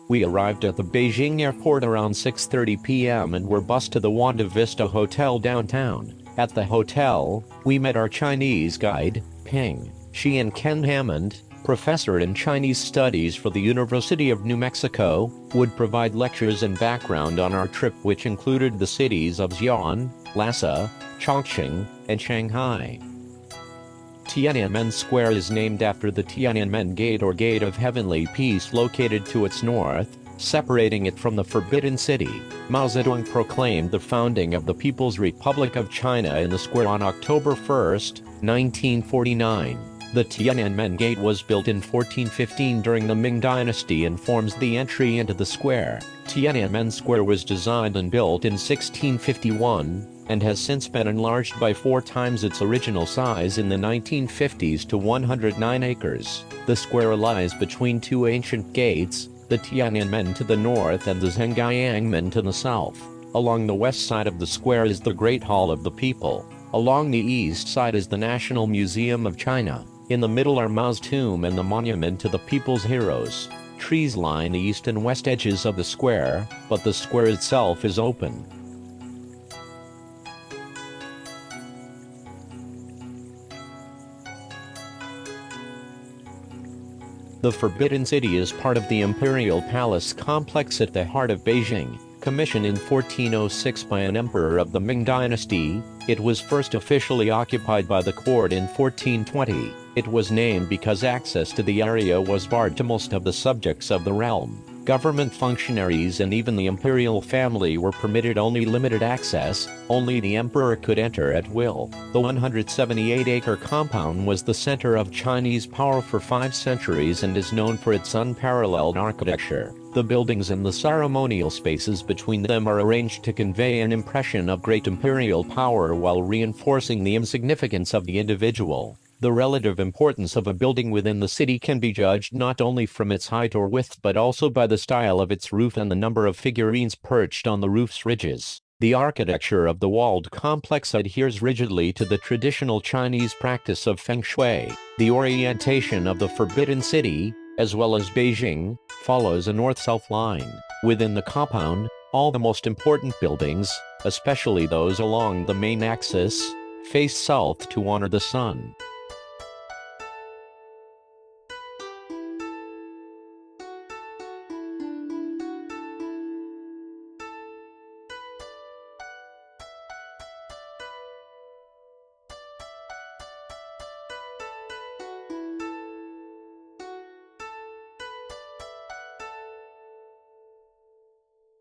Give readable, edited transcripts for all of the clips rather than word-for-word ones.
We arrived at the Beijing airport around 6:30 p.m. and were bused to the Wanda Vista Hotel downtown. At the hotel, we met our Chinese guide, Ping. She and Ken Hammond, professor in Chinese studies for the University of New Mexico, would provide lectures and background on our trip, which included the cities of Xi'an, Lhasa, Chongqing, and Shanghai. Tiananmen Square is named after the Tiananmen Gate or Gate of Heavenly Peace located to its north, separating it from the Forbidden City. Mao Zedong proclaimed the founding of the People's Republic of China in the square on October 1, 1949. The Tiananmen Gate was built in 1415 during the Ming Dynasty and forms the entry into the square. Tiananmen Square was designed and built in 1651, and has since been enlarged by 4 times its original size in the 1950s to 109 acres. The square lies between 2 ancient gates, the Tiananmen to the north and the Zhengyangmen to the south. Along the west side of the square is the Great Hall of the People. Along the east side is the National Museum of China. In the middle are Mao's tomb and the monument to the people's heroes. Trees line the east and west edges of the square, but the square itself is open. The Forbidden City is part of the Imperial Palace complex at the heart of Beijing. Commissioned in 1406 by an emperor of the Ming Dynasty, it was first officially occupied by the court in 1420. It was named because access to the area was barred to most of the subjects of the realm. Government functionaries and even the imperial family were permitted only limited access. Only the emperor could enter at will. The 178-acre compound was the center of Chinese power for 5 centuries and is known for its unparalleled architecture. The buildings and the ceremonial spaces between them are arranged to convey an impression of great imperial power while reinforcing the insignificance of the individual. The relative importance of a building within the city can be judged not only from its height or width but also by the style of its roof and the number of figurines perched on the roof's ridges. The architecture of the walled complex adheres rigidly to the traditional Chinese practice of feng shui. The orientation of the Forbidden City, as well as Beijing, follows a north-south line. Within the compound, all the most important buildings, especially those along the main axis, face south to honor the sun.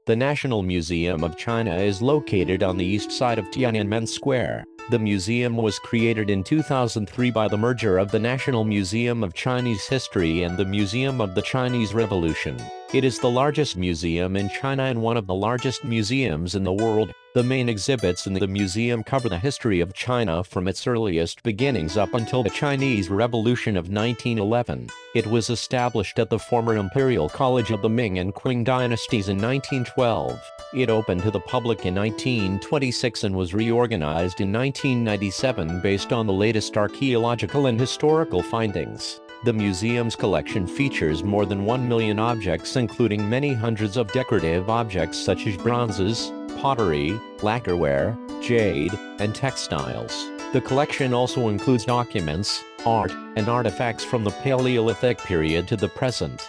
The National Museum of China is located on the east side of Tiananmen Square. The museum was created in 2003 by the merger of the National Museum of Chinese History and the Museum of the Chinese Revolution. It is the largest museum in China and one of the largest museums in the world. The main exhibits in the museum cover the history of China from its earliest beginnings up until the Chinese Revolution of 1911. It was established at the former Imperial College of the Ming and Qing dynasties in 1912. It opened to the public in 1926 and was reorganized in 1997 based on the latest archaeological and historical findings. The museum's collection features more than 1 million objects, including many hundreds of decorative objects such as bronzes, pottery, lacquerware, jade, and textiles. The collection also includes documents, art, and artifacts from the Paleolithic period to the present.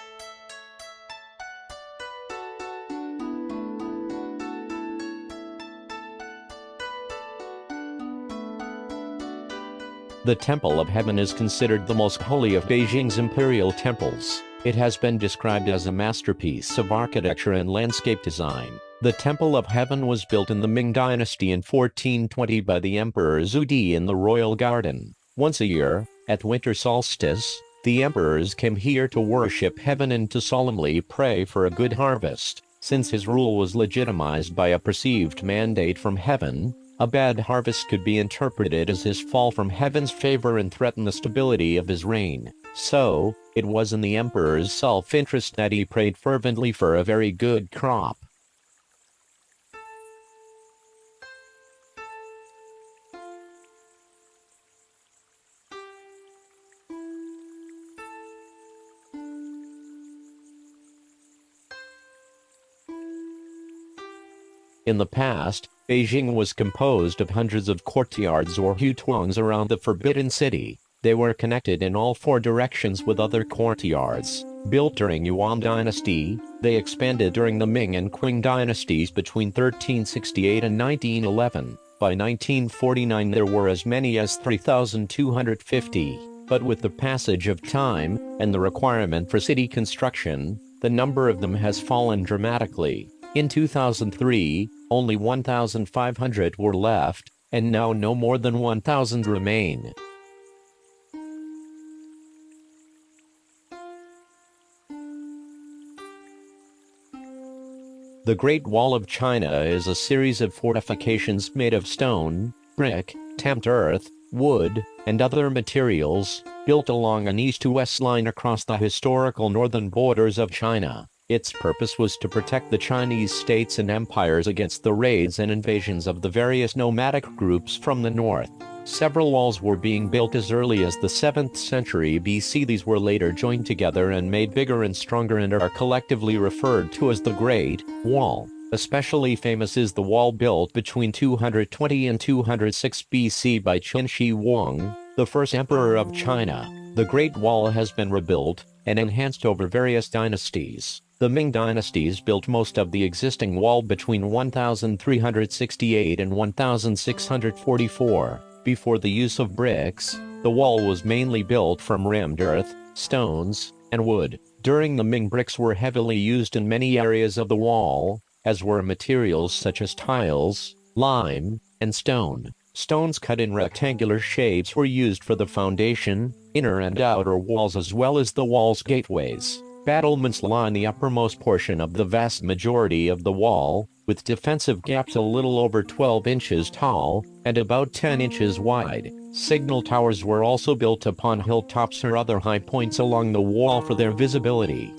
The Temple of Heaven is considered the most holy of Beijing's imperial temples. It has been described as a masterpiece of architecture and landscape design. The Temple of Heaven was built in the Ming Dynasty in 1420 by the Emperor Zudi in the royal garden. Once a year, at winter solstice, the emperors came here to worship heaven and to solemnly pray for a good harvest. Since his rule was legitimized by a perceived mandate from heaven, a bad harvest could be interpreted as his fall from heaven's favor and threaten the stability of his reign. So, it was in the emperor's self-interest that he prayed fervently for a very good crop. In the past, Beijing was composed of hundreds of courtyards or hutuangs around the Forbidden City. They were connected in all four directions with other courtyards. Built during Yuan dynasty, they expanded during the Ming and Qing dynasties between 1368 and 1911. By 1949 there were as many as 3,250, but with the passage of time, and the requirement for city construction, the number of them has fallen dramatically. In 2003, only 1,500 were left, and now no more than 1,000 remain. The Great Wall of China is a series of fortifications made of stone, brick, stamped earth, wood, and other materials, built along an east-to-west line across the historical northern borders of China. Its purpose was to protect the Chinese states and empires against the raids and invasions of the various nomadic groups from the north. Several walls were being built as early as the 7th century BC. These were later joined together and made bigger and stronger and are collectively referred to as the Great Wall. Especially famous is the wall built between 220 and 206 BC by Qin Shi Huang, the first emperor of China. The Great Wall has been rebuilt and enhanced over various dynasties. The Ming dynasties built most of the existing wall between 1368 and 1644. Before the use of bricks, the wall was mainly built from rimmed earth, stones, and wood. During the Ming, bricks were heavily used in many areas of the wall, as were materials such as tiles, lime, and stone. Stones cut in rectangular shapes were used for the foundation, inner and outer walls as well as the wall's gateways. Battlements line the uppermost portion of the vast majority of the wall, with defensive gaps a little over 12 inches tall, and about 10 inches wide. Signal towers were also built upon hilltops or other high points along the wall for their visibility.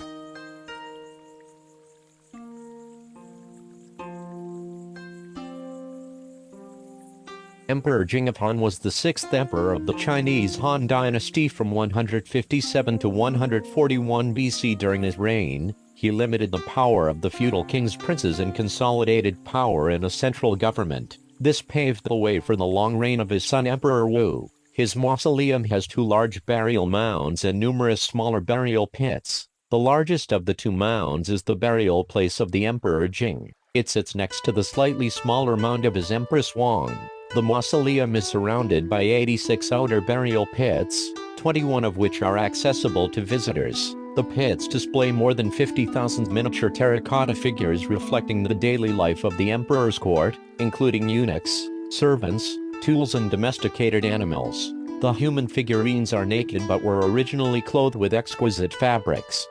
Emperor Jing of Han was the 6th emperor of the Chinese Han dynasty from 157 to 141 BC. During his reign, he limited the power of the feudal king's princes and consolidated power in a central government. This paved the way for the long reign of his son Emperor Wu. His mausoleum has 2 large burial mounds and numerous smaller burial pits. The largest of the 2 mounds is the burial place of the Emperor Jing. It sits next to the slightly smaller mound of his Empress Wang. The mausoleum is surrounded by 86 outer burial pits, 21 of which are accessible to visitors. The pits display more than 50,000 miniature terracotta figures reflecting the daily life of the emperor's court, including eunuchs, servants, tools and domesticated animals. The human figurines are naked but were originally clothed with exquisite fabrics.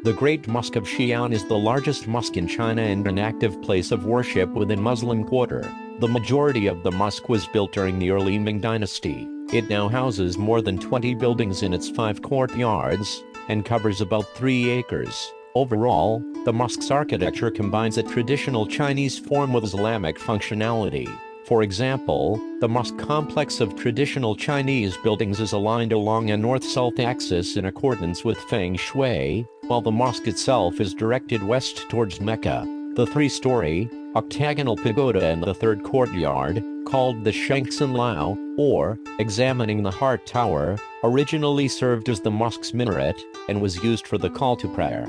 The Great Mosque of Xi'an is the largest mosque in China and an active place of worship within Muslim Quarter. The majority of the mosque was built during the early Ming dynasty. It now houses more than 20 buildings in its 5 courtyards, and covers about 3 acres. Overall, the mosque's architecture combines a traditional Chinese form with Islamic functionality. For example, the mosque complex of traditional Chinese buildings is aligned along a north-south axis in accordance with Feng Shui, while the mosque itself is directed west towards Mecca. The 3-story, octagonal pagoda in the 3rd courtyard, called the Shangxin Lao, or Examining the Heart Tower, originally served as the mosque's minaret, and was used for the call to prayer.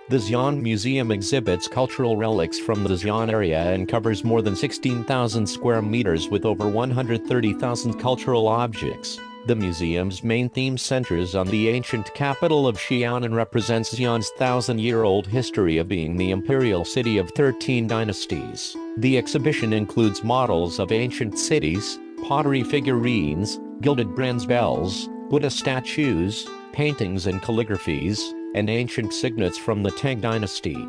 The Xi'an Museum exhibits cultural relics from the Xi'an area and covers more than 16,000 square meters with over 130,000 cultural objects. The museum's main theme centers on the ancient capital of Xi'an and represents Xi'an's 1,000-year-old history of being the imperial city of 13 dynasties. The exhibition includes models of ancient cities, pottery figurines, gilded bronze bells, Buddha statues, paintings and calligraphies, and ancient signets from the Tang dynasty.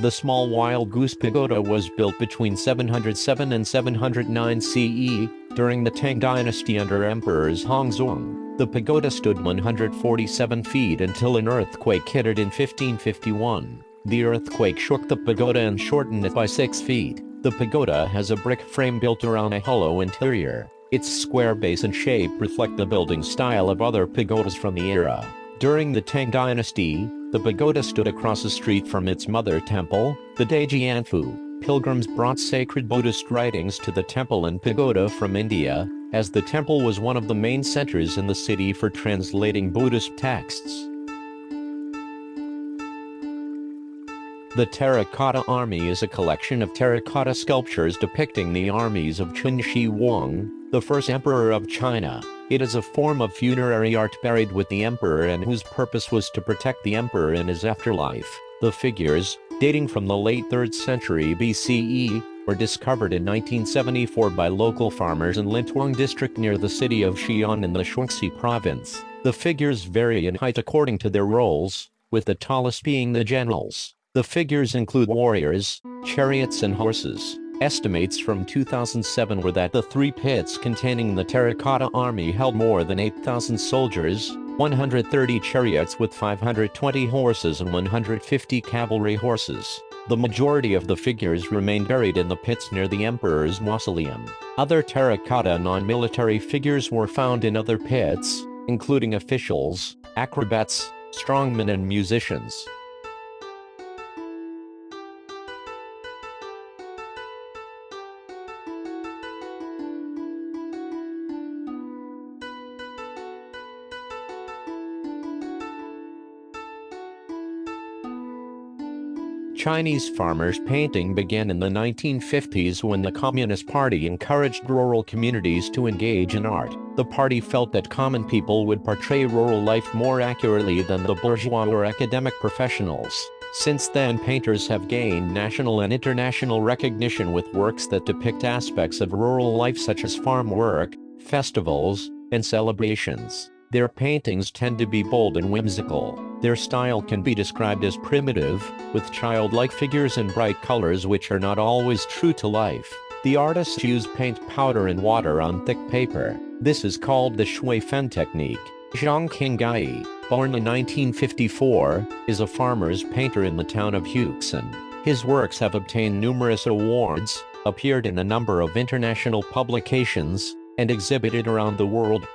The small wild goose pagoda was built between 707 and 709 CE, During the Tang Dynasty under Emperors Hongzong, the pagoda stood 147 feet until an earthquake hit it in 1551. The earthquake shook the pagoda and shortened it by 6 feet. The pagoda has a brick frame built around a hollow interior. Its square base and shape reflect the building style of other pagodas from the era. During the Tang Dynasty, the pagoda stood across the street from its mother temple, the Dajianfu. Pilgrims brought sacred Buddhist writings to the temple and pagoda from India, as the temple was one of the main centers in the city for translating Buddhist texts. The Terracotta Army is a collection of terracotta sculptures depicting the armies of Qin Shi Huang, the first emperor of China. It is a form of funerary art buried with the emperor and whose purpose was to protect the emperor in his afterlife. The figures, dating from the late 3rd century BCE, were discovered in 1974 by local farmers in Lintuang district near the city of Xi'an in the Shuangxi province. The figures vary in height according to their roles, with the tallest being the generals. The figures include warriors, chariots and horses. Estimates from 2007 were that the 3 pits containing the terracotta army held more than 8,000 soldiers, 130 chariots with 520 horses and 150 cavalry horses. The majority of the figures remain buried in the pits near the emperor's mausoleum. Other terracotta non-military figures were found in other pits, including officials, acrobats, strongmen and musicians. Chinese farmers' painting began in the 1950s when the Communist Party encouraged rural communities to engage in art. The party felt that common people would portray rural life more accurately than the bourgeois or academic professionals. Since then, painters have gained national and international recognition with works that depict aspects of rural life such as farm work, festivals, and celebrations. Their paintings tend to be bold and whimsical. Their style can be described as primitive, with childlike figures and bright colors which are not always true to life. The artists use paint powder and water on thick paper. This is called the shui fen technique. Zhang Qinggai, born in 1954, is a farmer's painter in the town of Huxin. His works have obtained numerous awards, appeared in a number of international publications, and exhibited around the world.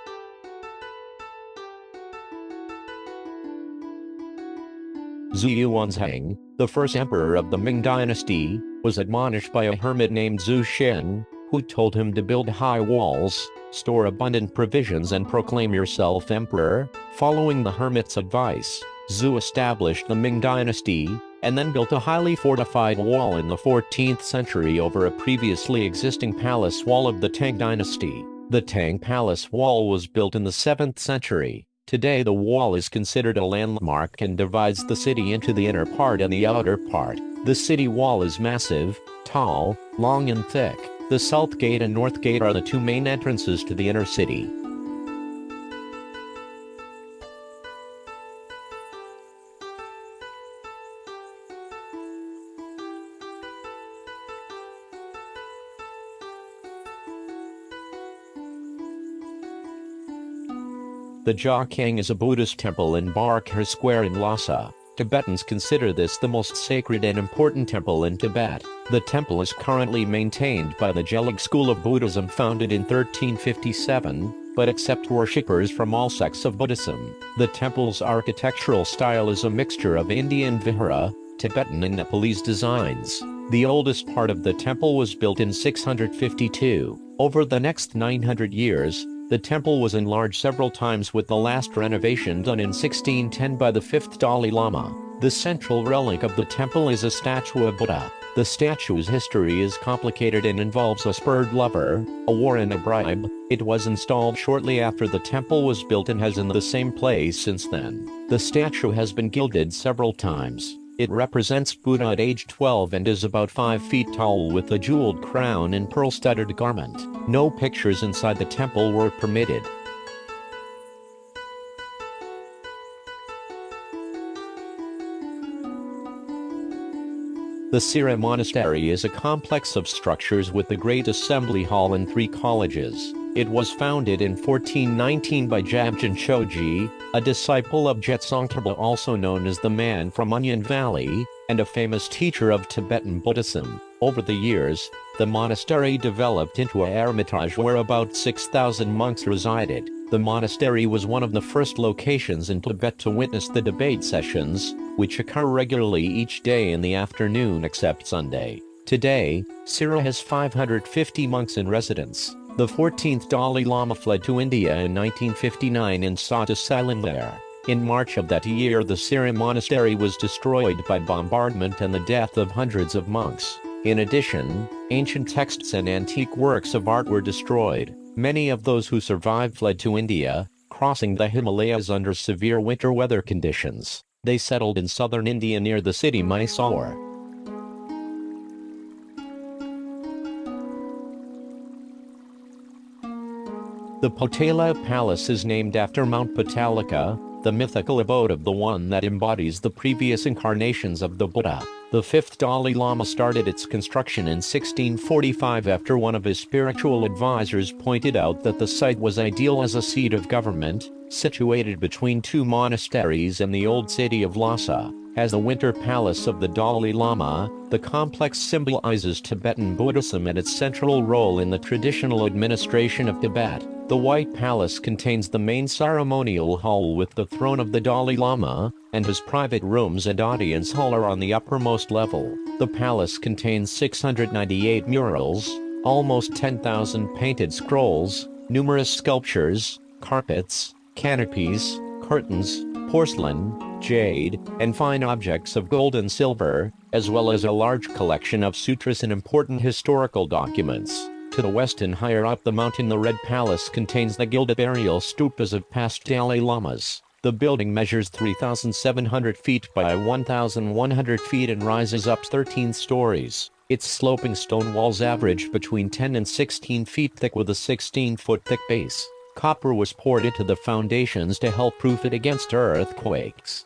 Zhu Yuanzhang, the first emperor of the Ming dynasty, was admonished by a hermit named Zhu Xin, who told him to build high walls, store abundant provisions and proclaim yourself emperor. Following the hermit's advice, Zhu established the Ming dynasty, and then built a highly fortified wall in the 14th century over a previously existing palace wall of the Tang dynasty. The Tang Palace wall was built in the 7th century. Today the wall is considered a landmark and divides the city into the inner part and the outer part. The city wall is massive, tall, long and thick. The South Gate and North Gate are the 2 main entrances to the inner city. The Jiakhang is a Buddhist temple in Barkhar Square in Lhasa. Tibetans consider this the most sacred and important temple in Tibet. The temple is currently maintained by the Gelug school of Buddhism founded in 1357, but accept worshippers from all sects of Buddhism. The temple's architectural style is a mixture of Indian Vihara, Tibetan and Nepalese designs. The oldest part of the temple was built in 652. Over the next 900 years, the temple was enlarged several times with the last renovation done in 1610 by the 5th Dalai Lama. The central relic of the temple is a statue of Buddha. The statue's history is complicated and involves a spurred lover, a war and a bribe. It was installed shortly after the temple was built and has in the same place since then. The statue has been gilded several times. It represents Buddha at age 12 and is about 5 feet tall with a jeweled crown and pearl-studded garment. No pictures inside the temple were permitted. The Sira Monastery is a complex of structures with the Great Assembly Hall and 3 colleges. It was founded in 1419 by Jabjan Choji, a disciple of Jetsungerpa, also known as the Man from Onion Valley, and a famous teacher of Tibetan Buddhism. Over the years, the monastery developed into a hermitage where about 6,000 monks resided. The monastery was one of the first locations in Tibet to witness the debate sessions, which occur regularly each day in the afternoon except Sunday. Today, Sira has 550 monks in residence. The 14th Dalai Lama fled to India in 1959 and sought asylum there. In March of that year, the Sira monastery was destroyed by bombardment and the death of hundreds of monks. In addition, ancient texts and antique works of art were destroyed. Many of those who survived fled to India, crossing the Himalayas under severe winter weather conditions. They settled in southern India near the city Mysore. The Potala Palace is named after Mount Patalika, the mythical abode of the one that embodies the previous incarnations of the Buddha. The 5th Dalai Lama started its construction in 1645 after one of his spiritual advisors pointed out that the site was ideal as a seat of government, situated between 2 monasteries and the old city of Lhasa. As the winter palace of the Dalai Lama, the complex symbolizes Tibetan Buddhism and its central role in the traditional administration of Tibet. The White Palace contains the main ceremonial hall with the throne of the Dalai Lama, and his private rooms and audience hall are on the uppermost level. The palace contains 698 murals, almost 10,000 painted scrolls, numerous sculptures, carpets, canopies, curtains, porcelain, jade, and fine objects of gold and silver, as well as a large collection of sutras and important historical documents. To the west and higher up the mountain, the Red Palace contains the gilded burial stupas of past Dalai Lamas. The building measures 3,700 feet by 1,100 feet and rises up 13 stories. Its sloping stone walls average between 10 and 16 feet thick with a 16-foot thick base. Copper was poured into the foundations to help proof it against earthquakes.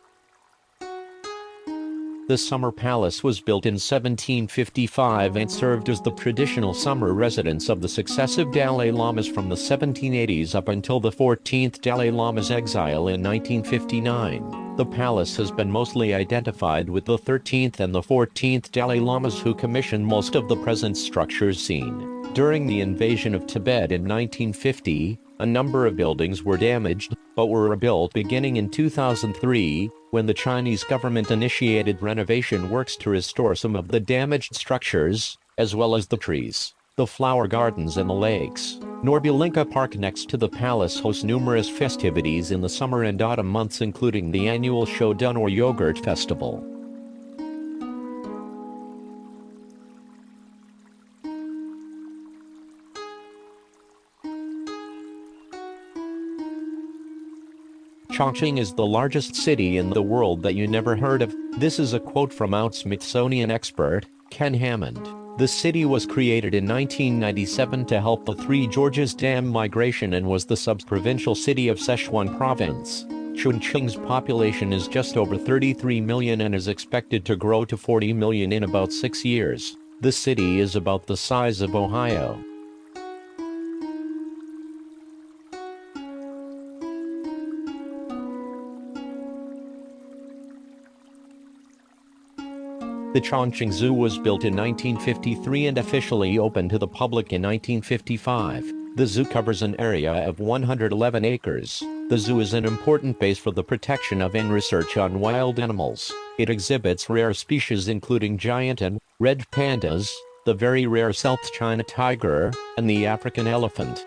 The Summer Palace was built in 1755 and served as the traditional summer residence of the successive Dalai Lamas from the 1780s up until the 14th Dalai Lama's exile in 1959. The palace has been mostly identified with the 13th and the 14th Dalai Lamas, who commissioned most of the present structures seen. During the invasion of Tibet in 1950, a number of buildings were damaged, but were rebuilt beginning in 2003, when the Chinese government initiated renovation works to restore some of the damaged structures, as well as the trees, the flower gardens and the lakes. Norbulinka Park next to the palace hosts numerous festivities in the summer and autumn months, including the annual Shodan or Yogurt Festival. Chongqing is the largest city in the world that you never heard of. This is a quote from out Smithsonian expert, Ken Hammond. The city was created in 1997 to help the Three Gorges Dam migration and was the sub-provincial city of Sichuan province. Chongqing's population is just over 33 million and is expected to grow to 40 million in about 6 years. The city is about the size of Ohio. The Chongqing Zoo was built in 1953 and officially opened to the public in 1955. The zoo covers an area of 111 acres. The zoo is an important base for the protection of and research on wild animals. It exhibits rare species including giant and red pandas, the very rare South China tiger, and the African elephant.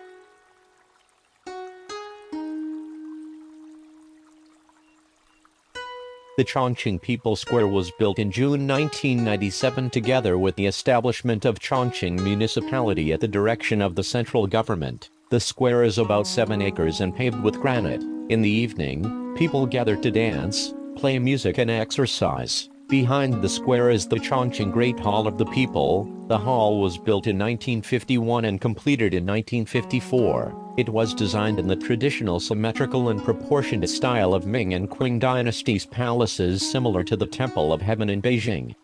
The Chongqing People Square was built in June 1997 together with the establishment of Chongqing Municipality at the direction of the central government. The square is about 7 acres and paved with granite. In the evening, people gather to dance, play music and exercise. Behind the square is the Chongqing Great Hall of the People. The hall was built in 1951 and completed in 1954. It was designed in the traditional symmetrical and proportioned style of Ming and Qing dynasties' palaces, similar to the Temple of Heaven in Beijing.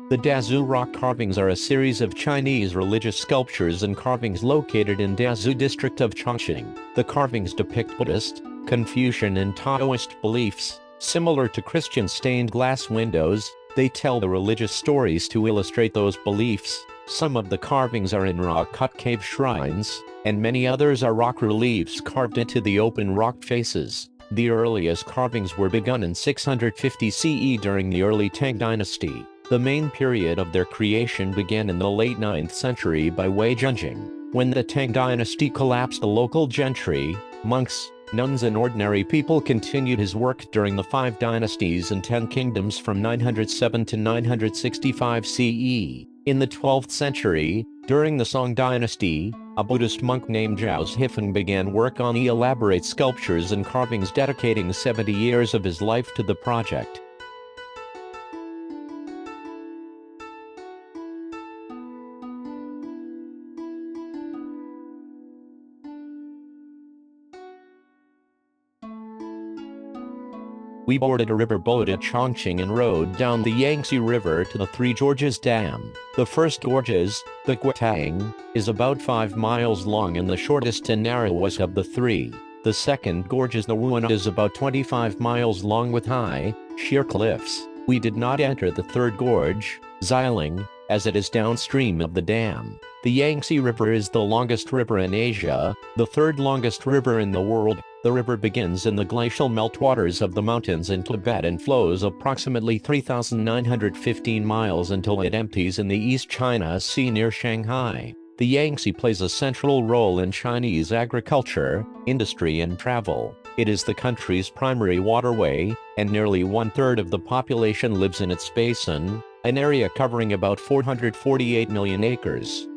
The Dazhu rock carvings are a series of Chinese religious sculptures and carvings located in Dazhu district of Chongqing. The carvings depict Buddhist, Confucian and Taoist beliefs. Similar to Christian stained glass windows, they tell the religious stories to illustrate those beliefs. Some of the carvings are in rock-cut cave shrines, and many others are rock reliefs carved into the open rock faces. The earliest carvings were begun in 650 CE during the early Tang dynasty. The main period of their creation began in the late 9th century by Wei Junjing. When the Tang dynasty collapsed, the local gentry, monks, nuns and ordinary people continued his work during the 5 dynasties and 10 kingdoms from 907 to 965 CE. In the 12th century, during the Song dynasty, a Buddhist monk named Zhao Zhifeng began work on elaborate sculptures and carvings, dedicating 70 years of his life to the project. We boarded a river boat at Chongqing and rowed down the Yangtze River to the Three Gorges Dam. The first gorges, the Guotang, is about 5 miles long and the shortest and narrowest of the three. The second gorge, the Wuan, is about 25 miles long with high, sheer cliffs. We did not enter the third gorge, Xiling, as it is downstream of the dam. The Yangtze River is the longest river in Asia, the third longest river in the world. The river begins in the glacial meltwaters of the mountains in Tibet and flows approximately 3,915 miles until it empties in the East China Sea near Shanghai. The Yangtze plays a central role in Chinese agriculture, industry and travel. It is the country's primary waterway, and nearly 1/3 of the population lives in its basin, an area covering about 448 million acres.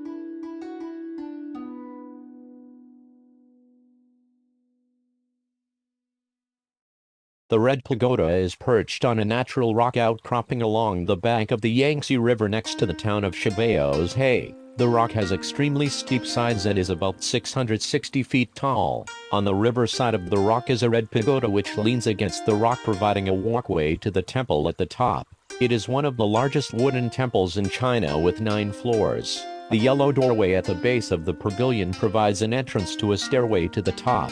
The Red Pagoda is perched on a natural rock outcropping along the bank of the Yangtze River next to the town of Shibaozhe. The rock has extremely steep sides and is about 660 feet tall. On the river side of the rock is a red pagoda which leans against the rock, providing a walkway to the temple at the top. It is one of the largest wooden temples in China with 9 floors. The yellow doorway at the base of the pavilion provides an entrance to a stairway to the top.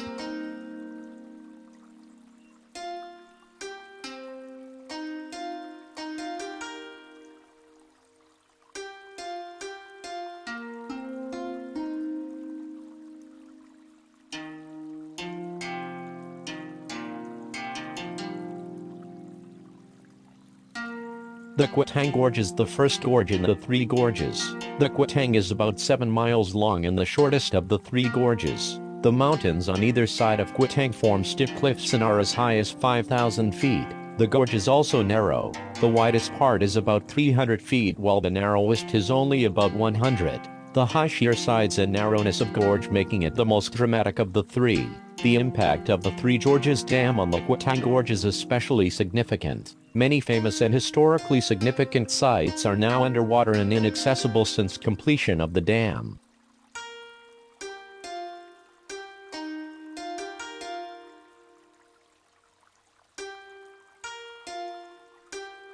The Guotang Gorge is the first gorge in the three gorges. The Guotang is about 7 miles long and the shortest of the three gorges. The mountains on either side of Guotang form stiff cliffs and are as high as 5,000 feet. The gorge is also narrow. The widest part is about 300 feet while the narrowest is only about 100. The high sheer sides and narrowness of gorge making it the most dramatic of the three. The impact of the Three Gorges Dam on the Guotang Gorge is especially significant. Many famous and historically significant sites are now underwater and inaccessible since completion of the dam.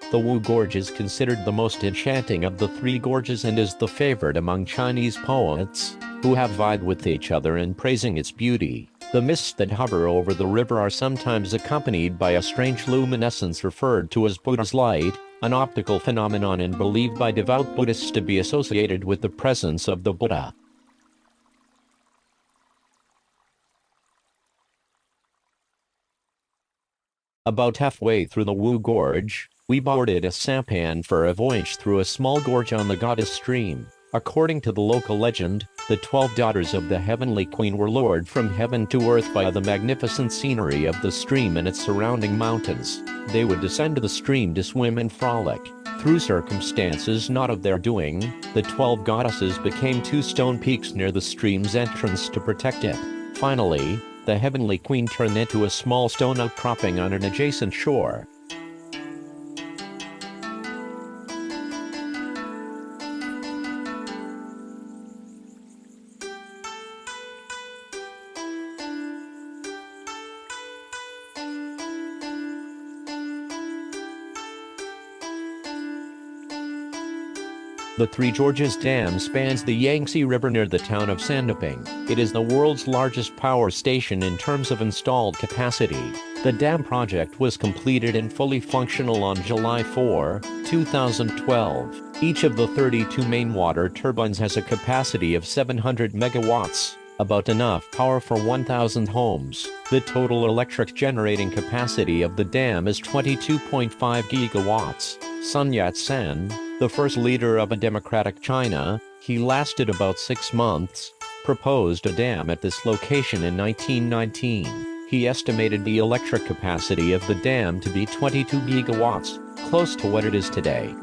The Wu Gorge is considered the most enchanting of the three gorges and is the favorite among Chinese poets, who have vied with each other in praising its beauty. The mists that hover over the river are sometimes accompanied by a strange luminescence referred to as Buddha's light, an optical phenomenon and believed by devout Buddhists to be associated with the presence of the Buddha. About halfway through the Wu Gorge, we boarded a sampan for a voyage through a small gorge on the goddess stream. According to the local legend, the 12 daughters of the Heavenly Queen were lured from heaven to earth by the magnificent scenery of the stream and its surrounding mountains. They would descend to the stream to swim and frolic. Through circumstances not of their doing, the 12 goddesses became 2 stone peaks near the stream's entrance to protect it. Finally, the Heavenly Queen turned into a small stone outcropping on an adjacent shore. The Three Gorges Dam spans the Yangtze River near the town of Sandaping. It is the world's largest power station in terms of installed capacity. The dam project was completed and fully functional on July 4, 2012. Each of the 32 main water turbines has a capacity of 700 megawatts, about enough power for 1,000 homes. The total electric generating capacity of the dam is 22.5 gigawatts. Sun Yat-sen, the first leader of a democratic China, he lasted about 6 months, proposed a dam at this location in 1919. He estimated the electric capacity of the dam to be 22 gigawatts, close to what it is today.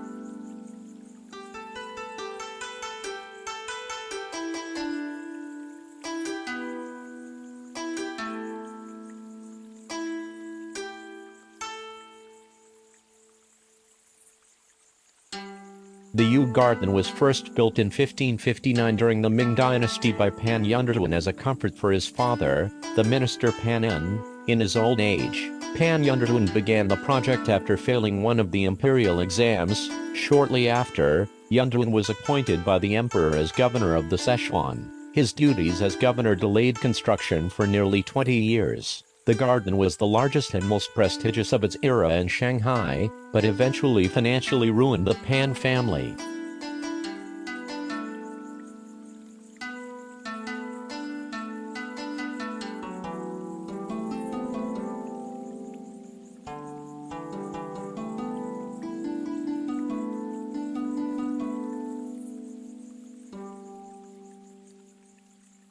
The Yu Garden was first built in 1559 during the Ming Dynasty by Pan Yunderduan as a comfort for his father, the minister Pan En, in his old age. Pan Yunderduan began the project after failing one of the imperial exams. Shortly after, Yunderduan was appointed by the emperor as governor of the Sichuan. His duties as governor delayed construction for nearly 20 years. The garden was the largest and most prestigious of its era in Shanghai, but eventually financially ruined the Pan family.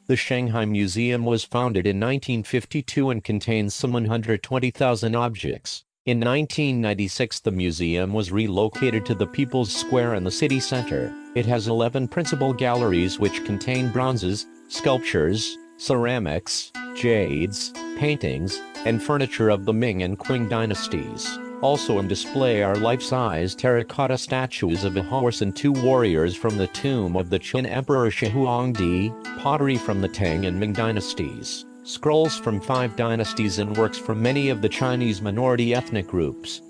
The Shanghai Museum was founded in 1952 and contains some 120,000 objects. In 1996, the museum was relocated to the People's Square in the city center. It has 11 principal galleries which contain bronzes, sculptures, ceramics, jades, paintings, and furniture of the Ming and Qing dynasties. Also on display are life-size terracotta statues of a horse and 2 warriors from the tomb of the Qin Emperor Shi Huangdi, pottery from the Tang and Ming dynasties, scrolls from 5 dynasties and works from many of the Chinese minority ethnic groups.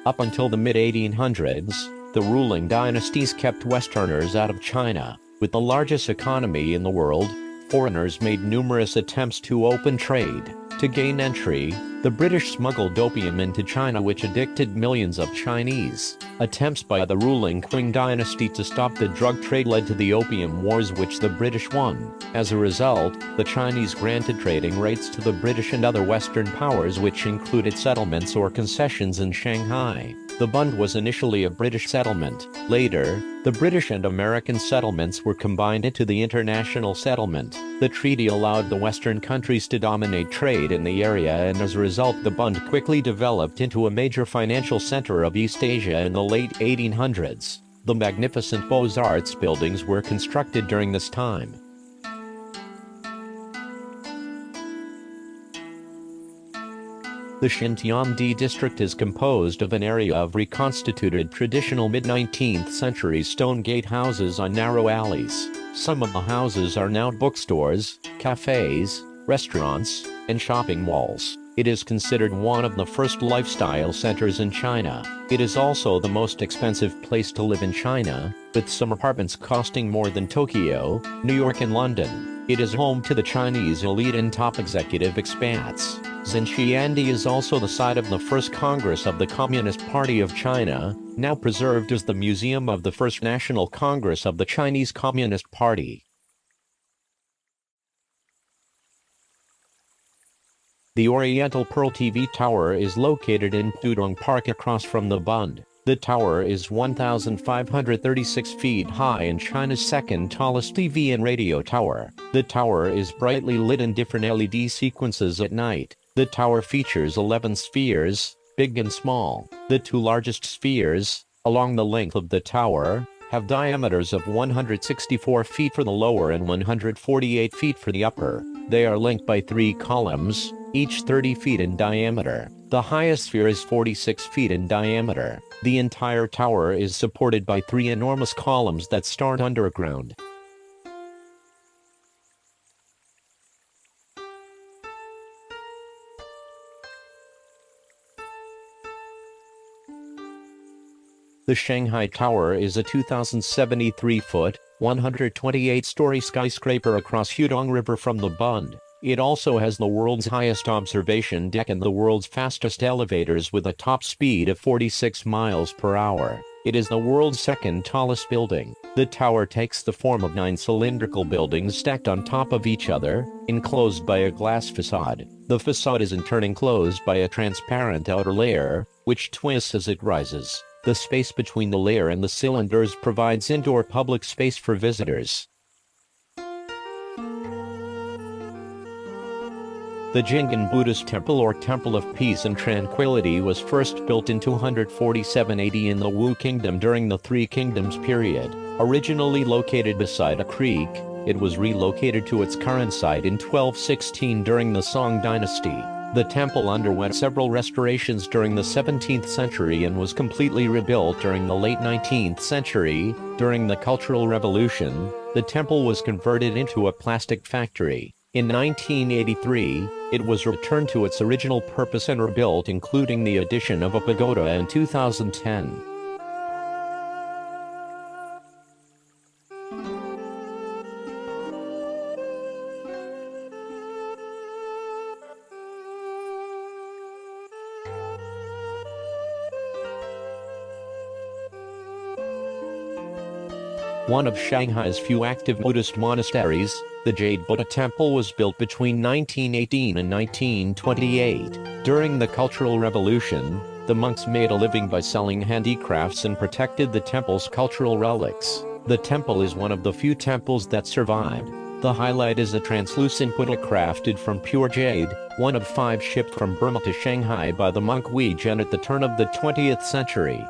Up until the mid-1800s, the ruling dynasties kept Westerners out of China. With the largest economy in the world, foreigners made numerous attempts to open trade. To gain entry, the British smuggled opium into China, which addicted millions of Chinese. Attempts by the ruling Qing dynasty to stop the drug trade led to the Opium Wars, which the British won. As a result, the Chinese granted trading rights to the British and other Western powers, which included settlements or concessions in Shanghai. The Bund was initially a British settlement. Later, the British and American settlements were combined into the International Settlement. The treaty allowed the Western countries to dominate trade in the area, and as a result the Bund quickly developed into a major financial center of East Asia in the late 1800s. The magnificent Beaux-Arts buildings were constructed during this time. The Xintiandi district is composed of an area of reconstituted traditional mid-19th century stone gate houses on narrow alleys. Some of the houses are now bookstores, cafes, restaurants, and shopping malls. It is considered one of the first lifestyle centers in China. It is also the most expensive place to live in China, with some apartments costing more than Tokyo, New York, and London. It is home to the Chinese elite and top executive expats. Xintiandi is also the site of the first Congress of the Communist Party of China, now preserved as the Museum of the First National Congress of the Chinese Communist Party. The Oriental Pearl TV Tower is located in Pudong Park across from the Bund. The tower is 1,536 feet high and China's second tallest TV and radio tower. The tower is brightly lit in different LED sequences at night. The tower features 11 spheres, big and small. The 2 largest spheres, along the length of the tower, have diameters of 164 feet for the lower and 148 feet for the upper. They are linked by 3 columns, each 30 feet in diameter. The highest sphere is 46 feet in diameter. The entire tower is supported by 3 enormous columns that start underground. The Shanghai Tower is a 2,073-foot, 128-story skyscraper across Hudong River from the Bund. It also has the world's highest observation deck and the world's fastest elevators with a top speed of 46 miles per hour. It is the world's second tallest building. The tower takes the form of 9 cylindrical buildings stacked on top of each other, enclosed by a glass facade. The facade is in turn enclosed by a transparent outer layer, which twists as it rises. The space between the layer and the cylinders provides indoor public space for visitors. The Jinggan Buddhist Temple or Temple of Peace and Tranquility was first built in 247 AD in the Wu Kingdom during the Three Kingdoms period. Originally located beside a creek, it was relocated to its current site in 1216 during the Song dynasty. The temple underwent several restorations during the 17th century and was completely rebuilt during the late 19th century. During the Cultural Revolution, the temple was converted into a plastic factory. In 1983, it was returned to its original purpose and rebuilt, including the addition of a pagoda in 2010. One of Shanghai's few active Buddhist monasteries, the Jade Buddha Temple was built between 1918 and 1928. During the Cultural Revolution, the monks made a living by selling handicrafts and protected the temple's cultural relics. The temple is one of the few temples that survived. The highlight is a translucent Buddha crafted from pure jade, one of 5 shipped from Burma to Shanghai by the monk Wei Zhen at the turn of the 20th century.